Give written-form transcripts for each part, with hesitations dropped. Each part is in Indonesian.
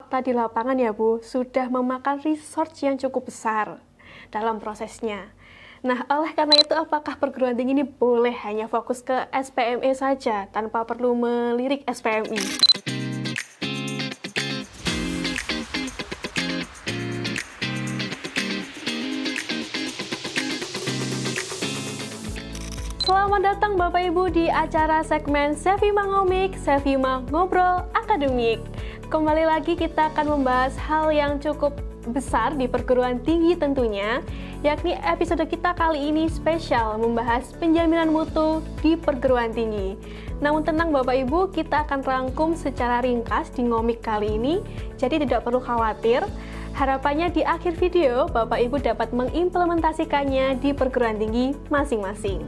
fakta di lapangan ya Bu, sudah memakan research yang cukup besar dalam prosesnya. Nah, oleh karena itu apakah perguruan tinggi ini boleh hanya fokus ke SPME saja tanpa perlu melirik SPMI? Selamat datang Bapak Ibu di acara segmen Sevima Ngomik, Sevima Ngobrol Akademik. Kembali lagi kita akan membahas hal yang cukup besar di perguruan tinggi tentunya, yakni episode kita kali ini spesial membahas penjaminan mutu di perguruan tinggi. Namun tenang Bapak Ibu, kita akan rangkum secara ringkas di ngomik kali ini, jadi tidak perlu khawatir. Harapannya di akhir video Bapak Ibu dapat mengimplementasikannya di perguruan tinggi masing-masing.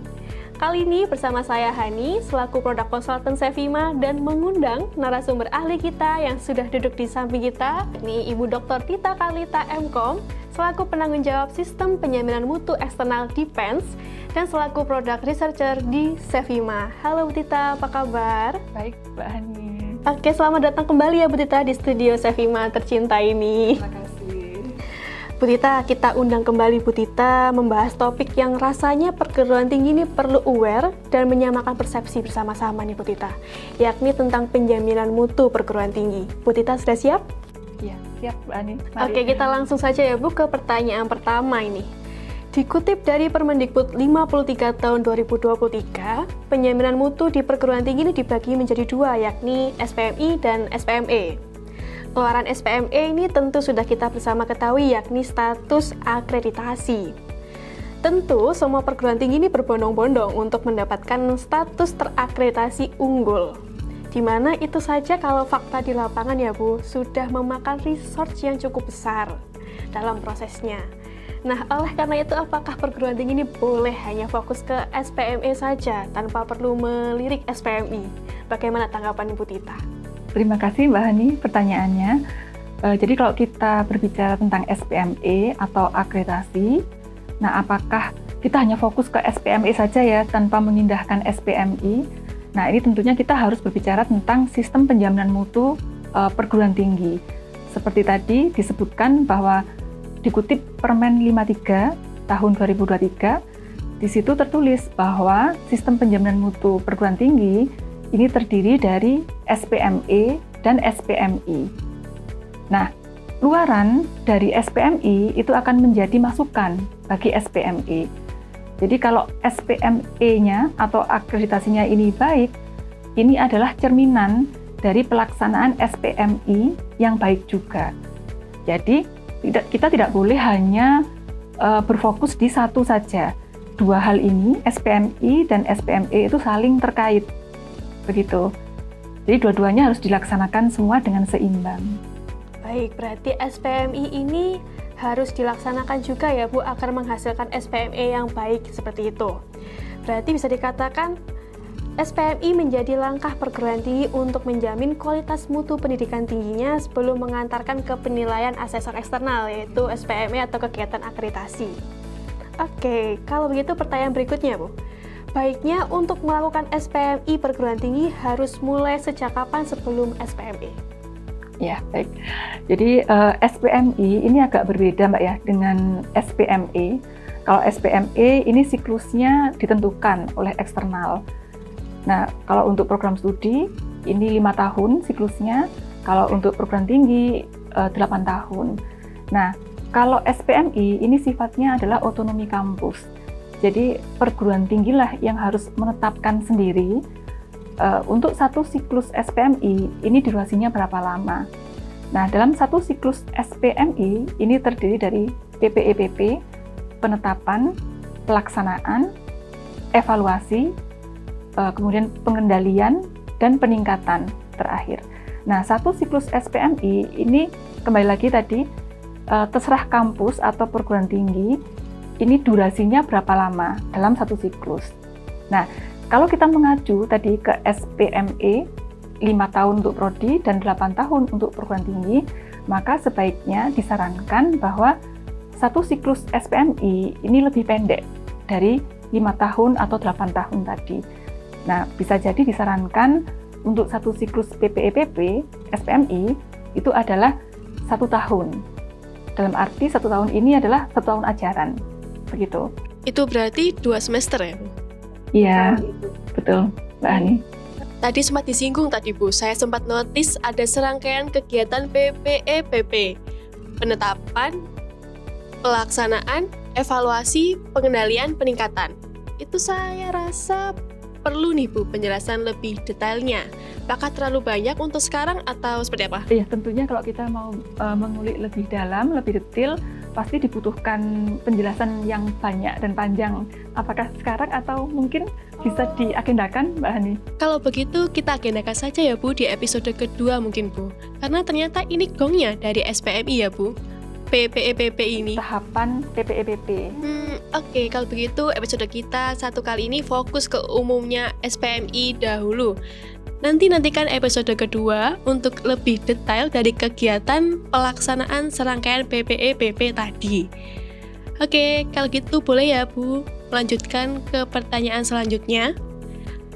Kali ini bersama saya Hani, selaku Produk Konsultan Sevima, dan mengundang narasumber ahli kita yang sudah duduk di samping kita, ini Ibu Dr. Tita Karlita MKom, selaku penanggung jawab Sistem Penjaminan Mutu Eksternal Defense, dan selaku Product Researcher di Sevima. Halo Bu Tita, apa kabar? Baik, Mbak Hani. Oke, selamat datang kembali ya Bu Tita di studio Sevima tercinta ini. Terima kasih. Bu Tita, kita undang kembali Bu Tita membahas topik yang rasanya perguruan tinggi ini perlu aware dan menyamakan persepsi bersama-sama nih Bu Tita, yakni tentang penjaminan mutu perguruan tinggi. Bu Tita sudah siap? Iya, siap Mbak Hani. Mari. Oke, kita langsung saja ya Bu ke pertanyaan pertama ini. Dikutip dari Permendikbud 53 tahun 2023, penjaminan mutu di perguruan tinggi ini dibagi menjadi dua, yakni SPMI dan SPME. Keluaran SPME ini tentu sudah kita bersama ketahui, yakni status akreditasi. Tentu semua perguruan tinggi ini berbondong-bondong untuk mendapatkan status terakreditasi unggul. Dimana itu saja kalau fakta di lapangan ya Bu, sudah memakan research yang cukup besar dalam prosesnya. Nah, oleh karena itu apakah perguruan tinggi ini boleh hanya fokus ke SPME saja tanpa perlu melirik SPMI? Bagaimana tanggapan Ibu Tita? Terima kasih Mbak Hani pertanyaannya. Jadi kalau kita berbicara tentang SPME atau akreditasi, nah apakah kita hanya fokus ke SPME saja ya tanpa mengindahkan SPMI? Nah ini tentunya kita harus berbicara tentang sistem penjaminan mutu perguruan tinggi. Seperti tadi disebutkan bahwa dikutip Permen 53 tahun 2023, di situ tertulis bahwa sistem penjaminan mutu perguruan tinggi ini terdiri dari SPME dan SPMI. Nah, luaran dari SPMI itu akan menjadi masukan bagi SPME. Jadi kalau SPME-nya atau akreditasinya ini baik, ini adalah cerminan dari pelaksanaan SPMI yang baik juga. Jadi kita tidak boleh hanya berfokus di satu saja. Dua hal ini, SPMI dan SPME itu saling terkait. Begitu. Jadi dua-duanya harus dilaksanakan semua dengan seimbang. Baik, berarti SPMI ini harus dilaksanakan juga ya Bu agar menghasilkan SPME yang baik seperti itu. Berarti bisa dikatakan SPMI menjadi langkah perguruan tinggi untuk menjamin kualitas mutu pendidikan tingginya sebelum mengantarkan ke penilaian asesor eksternal, yaitu SPME atau kegiatan akreditasi. Oke, kalau begitu pertanyaan berikutnya Bu. Baiknya untuk melakukan SPMI perguruan tinggi harus mulai sejak kapan sebelum SPME? Ya, baik. Jadi SPMI ini agak berbeda Mbak ya dengan SPME. Kalau SPME ini siklusnya ditentukan oleh eksternal. Nah, kalau untuk program studi ini 5 tahun siklusnya, kalau untuk program tinggi 8 tahun. Nah, kalau SPMI ini sifatnya adalah otonomi kampus. Jadi perguruan tinggi lah yang harus menetapkan sendiri untuk satu siklus SPMI ini durasinya berapa lama. Nah, dalam satu siklus SPMI ini terdiri dari PPEPP, penetapan, pelaksanaan, evaluasi, kemudian pengendalian, dan peningkatan terakhir. Nah, satu siklus SPMI ini kembali lagi tadi terserah kampus atau perguruan tinggi ini durasinya berapa lama dalam satu siklus. Nah, kalau kita mengacu tadi ke SPME 5 tahun untuk prodi dan 8 tahun untuk perguruan tinggi, maka sebaiknya disarankan bahwa satu siklus SPMI ini lebih pendek dari 5 tahun atau 8 tahun tadi. Nah, bisa jadi disarankan untuk satu siklus PPEPP SPMI itu adalah 1 tahun. Dalam arti 1 tahun ini adalah 1 tahun ajaran, begitu. Itu berarti 2 semester ya, Bu? Iya, betul, Mbak Hani. Tadi sempat disinggung tadi, Bu, saya sempat notice ada serangkaian kegiatan PPEPP. Penetapan, pelaksanaan, evaluasi, pengendalian, peningkatan. Itu saya rasa perlu nih, Bu, penjelasan lebih detailnya. Apakah terlalu banyak untuk sekarang atau seperti apa? Iya, tentunya kalau kita mau mengulik lebih dalam, lebih detail, pasti dibutuhkan penjelasan yang banyak dan panjang. Apakah sekarang atau mungkin bisa diagendakan, Mbak Hani? Kalau begitu, kita agendakan saja ya, Bu, di episode kedua mungkin, Bu. Karena ternyata ini gongnya dari SPMI ya, Bu. PPEPP ini. Tahapan PPEPP. Oke, kalau begitu episode kita satu kali ini fokus ke umumnya SPMI dahulu. Nantikan episode kedua untuk lebih detail dari kegiatan pelaksanaan serangkaian PPEPP tadi. Oke, kalau gitu boleh ya, Bu, melanjutkan ke pertanyaan selanjutnya.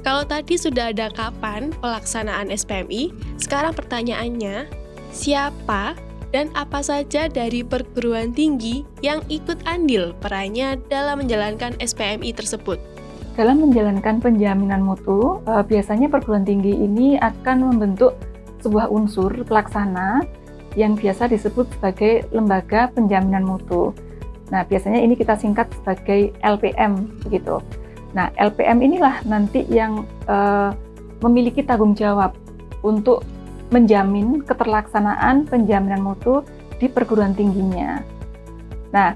Kalau tadi sudah ada kapan pelaksanaan SPMI, sekarang pertanyaannya, siapa dan apa saja dari perguruan tinggi yang ikut andil perannya dalam menjalankan SPMI tersebut? Dalam menjalankan penjaminan mutu, biasanya perguruan tinggi ini akan membentuk sebuah unsur pelaksana yang biasa disebut sebagai lembaga penjaminan mutu. Nah, biasanya ini kita singkat sebagai LPM, begitu. Nah, LPM inilah nanti yang memiliki tanggung jawab untuk menjamin keterlaksanaan penjaminan mutu di perguruan tingginya. Nah,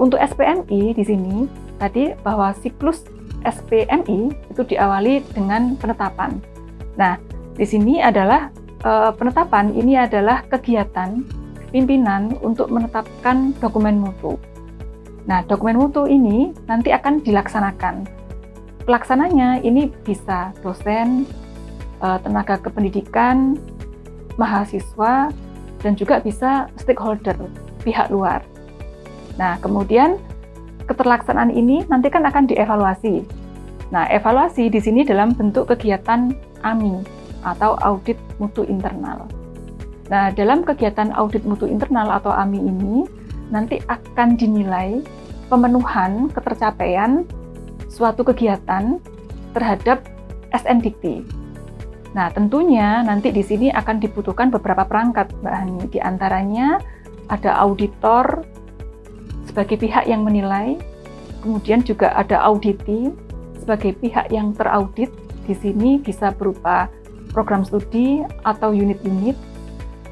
untuk SPMI di sini tadi bahwa siklus SPMI itu diawali dengan penetapan. Nah, di sini adalah penetapan ini adalah kegiatan pimpinan untuk menetapkan dokumen mutu. Nah, dokumen mutu ini nanti akan dilaksanakan. Pelaksananya ini bisa dosen, tenaga kependidikan, mahasiswa, dan juga bisa stakeholder, pihak luar. Nah, kemudian keterlaksanaan ini nanti kan akan dievaluasi. Nah, evaluasi di sini dalam bentuk kegiatan AMI atau audit mutu internal. Nah, dalam kegiatan audit mutu internal atau AMI ini nanti akan dinilai pemenuhan ketercapaian suatu kegiatan terhadap SNDT. Nah, tentunya nanti di sini akan dibutuhkan beberapa perangkat, Mbak Hani. Di antaranya ada auditor sebagai pihak yang menilai, kemudian juga ada auditi sebagai pihak yang teraudit. Di sini bisa berupa program studi atau unit-unit,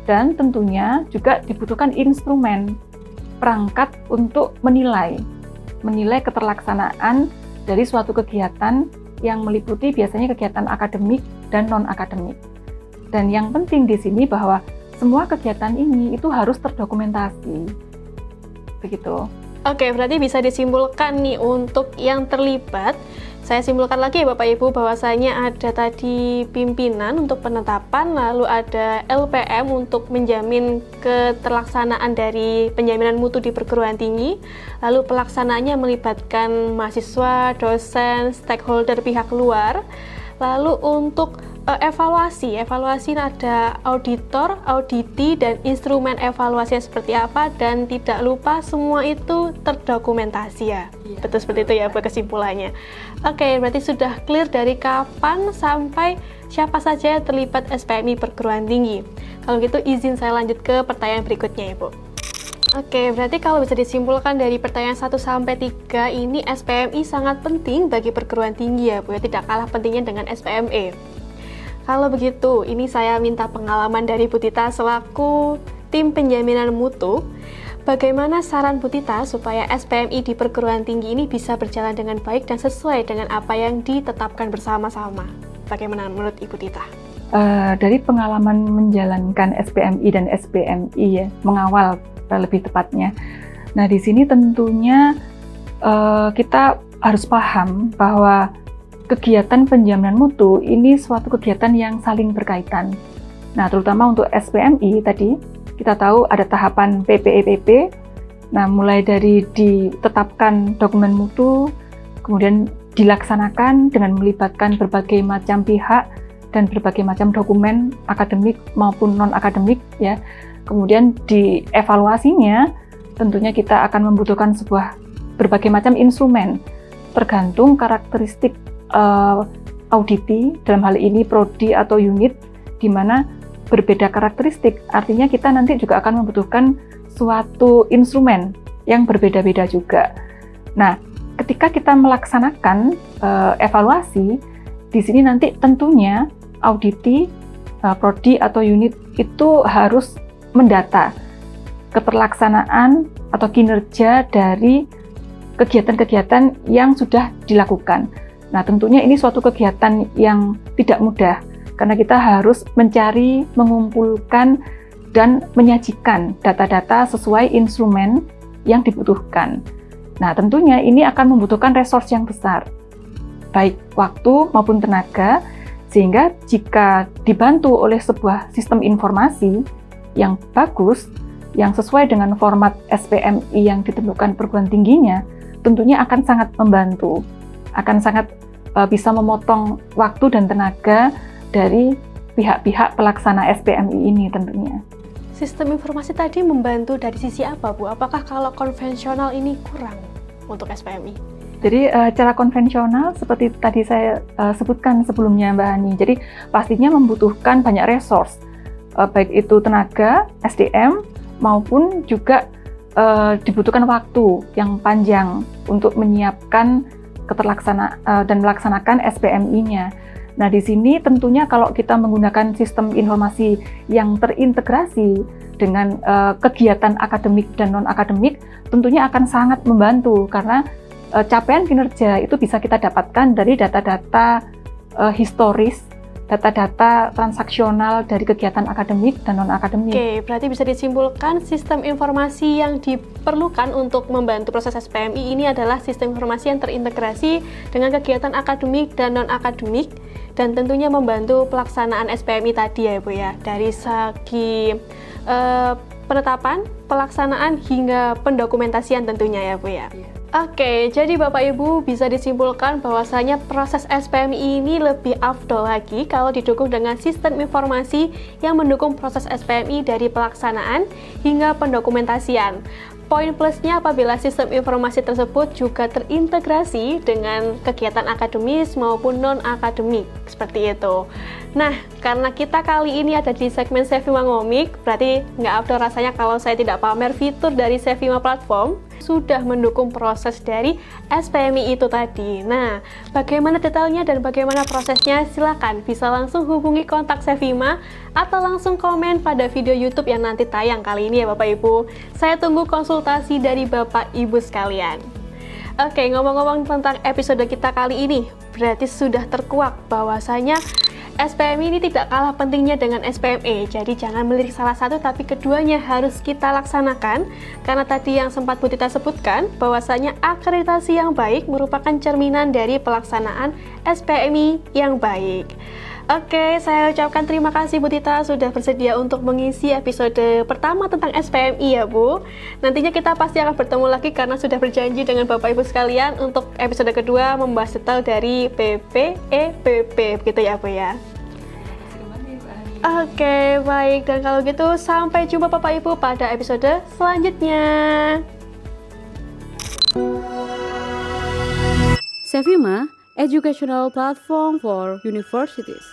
dan tentunya juga dibutuhkan instrumen perangkat untuk menilai keterlaksanaan dari suatu kegiatan yang meliputi biasanya kegiatan akademik dan non-akademik. Dan yang penting di sini bahwa semua kegiatan ini itu harus terdokumentasi. Begitu. Oke, berarti bisa disimpulkan nih untuk yang terlibat. Saya simpulkan lagi ya Bapak Ibu bahwasanya ada tadi pimpinan untuk penetapan, lalu ada LPM untuk menjamin keterlaksanaan dari penjaminan mutu di perguruan tinggi, lalu pelaksanaannya melibatkan mahasiswa, dosen, stakeholder pihak luar, lalu untuk evaluasi ada auditor, auditi, dan instrumen evaluasinya seperti apa, dan tidak lupa semua itu terdokumentasi ya. Iya, betul seperti itu ya buat kesimpulannya. Oke, berarti sudah clear dari kapan sampai siapa saja yang terlibat SPMI perguruan tinggi. Kalau gitu izin saya lanjut ke pertanyaan berikutnya ya Bu. Oke, berarti kalau bisa disimpulkan dari pertanyaan 1 sampai 3 ini SPMI sangat penting bagi perguruan tinggi ya Bu, ya, tidak kalah pentingnya dengan SPME. Kalau begitu, ini saya minta pengalaman dari Bu Tita selaku tim penjaminan mutu. Bagaimana saran Bu Tita supaya SPMI di perguruan tinggi ini bisa berjalan dengan baik dan sesuai dengan apa yang ditetapkan bersama-sama? Bagaimana menurut Ibu Tita? Dari pengalaman menjalankan SPMI dan SPMI ya, mengawal lebih tepatnya. Nah, di sini tentunya kita harus paham bahwa kegiatan penjaminan mutu ini suatu kegiatan yang saling berkaitan. Nah, terutama untuk SPMI tadi, kita tahu ada tahapan PPEPP. Nah, mulai dari ditetapkan dokumen mutu, kemudian dilaksanakan dengan melibatkan berbagai macam pihak dan berbagai macam dokumen akademik maupun non-akademik ya. Kemudian di evaluasinya, tentunya kita akan membutuhkan berbagai macam instrumen, tergantung karakteristik auditi, dalam hal ini prodi atau unit, di mana berbeda karakteristik. Artinya kita nanti juga akan membutuhkan suatu instrumen yang berbeda-beda juga. Nah, ketika kita melaksanakan evaluasi, di sini nanti tentunya auditi, prodi atau unit itu harus mendata keterlaksanaan atau kinerja dari kegiatan-kegiatan yang sudah dilakukan. Nah, tentunya ini suatu kegiatan yang tidak mudah, karena kita harus mencari, mengumpulkan, dan menyajikan data-data sesuai instrumen yang dibutuhkan. Nah, tentunya ini akan membutuhkan resource yang besar, baik waktu maupun tenaga, sehingga jika dibantu oleh sebuah sistem informasi yang bagus, yang sesuai dengan format SPMI yang ditentukan perguruan tingginya, tentunya akan sangat membantu, akan sangat bisa memotong waktu dan tenaga dari pihak-pihak pelaksana SPMI ini tentunya. Sistem informasi tadi membantu dari sisi apa, Bu? Apakah kalau konvensional ini kurang untuk SPMI? Jadi cara konvensional seperti tadi saya sebutkan sebelumnya, Mbak Hani, jadi pastinya membutuhkan banyak resource, baik itu tenaga, SDM, maupun juga dibutuhkan waktu yang panjang untuk menyiapkan dan melaksanakan SPMI-nya. Nah, di sini tentunya kalau kita menggunakan sistem informasi yang terintegrasi dengan kegiatan akademik dan non-akademik, tentunya akan sangat membantu, karena capaian kinerja itu bisa kita dapatkan dari data-data historis, data-data transaksional dari kegiatan akademik dan non-akademik. Oke, berarti bisa disimpulkan sistem informasi yang diperlukan untuk membantu proses SPMI ini adalah sistem informasi yang terintegrasi dengan kegiatan akademik dan non-akademik, dan tentunya membantu pelaksanaan SPMI tadi ya, Bu ya, dari segi penetapan, pelaksanaan, hingga pendokumentasian tentunya ya, Bu ya. Oke, jadi Bapak Ibu bisa disimpulkan bahwasanya proses SPMI ini lebih afdol lagi kalau didukung dengan sistem informasi yang mendukung proses SPMI dari pelaksanaan hingga pendokumentasian. Poin plusnya apabila sistem informasi tersebut juga terintegrasi dengan kegiatan akademis maupun non-akademik, seperti itu. Nah, karena kita kali ini ada di segmen Sevima Ngomik, berarti nggak afdol rasanya kalau saya tidak pamer fitur dari Sevima Platform sudah mendukung proses dari SPMI itu tadi. Nah, bagaimana detailnya dan bagaimana prosesnya? Silakan bisa langsung hubungi kontak Sevima atau langsung komen pada video YouTube yang nanti tayang kali ini ya Bapak Ibu. Saya tunggu konsultasi dari Bapak Ibu sekalian. Oke, ngomong-ngomong tentang episode kita kali ini, berarti sudah terkuak bahwasanya SPMI ini tidak kalah pentingnya dengan SPME, jadi jangan melirik salah satu tapi keduanya harus kita laksanakan, karena tadi yang sempat Bu Tita sebutkan bahwasanya akreditasi yang baik merupakan cerminan dari pelaksanaan SPMI yang baik. Oke, saya ucapkan terima kasih Bu Tita sudah bersedia untuk mengisi episode pertama tentang SPMI ya Bu. Nantinya kita pasti akan bertemu lagi karena sudah berjanji dengan Bapak Ibu sekalian untuk episode kedua membahas detail dari PPEPP, begitu ya Bu ya. Oke, baik, dan kalau gitu sampai jumpa Bapak Ibu pada episode selanjutnya. Sevima, educational platform for universities.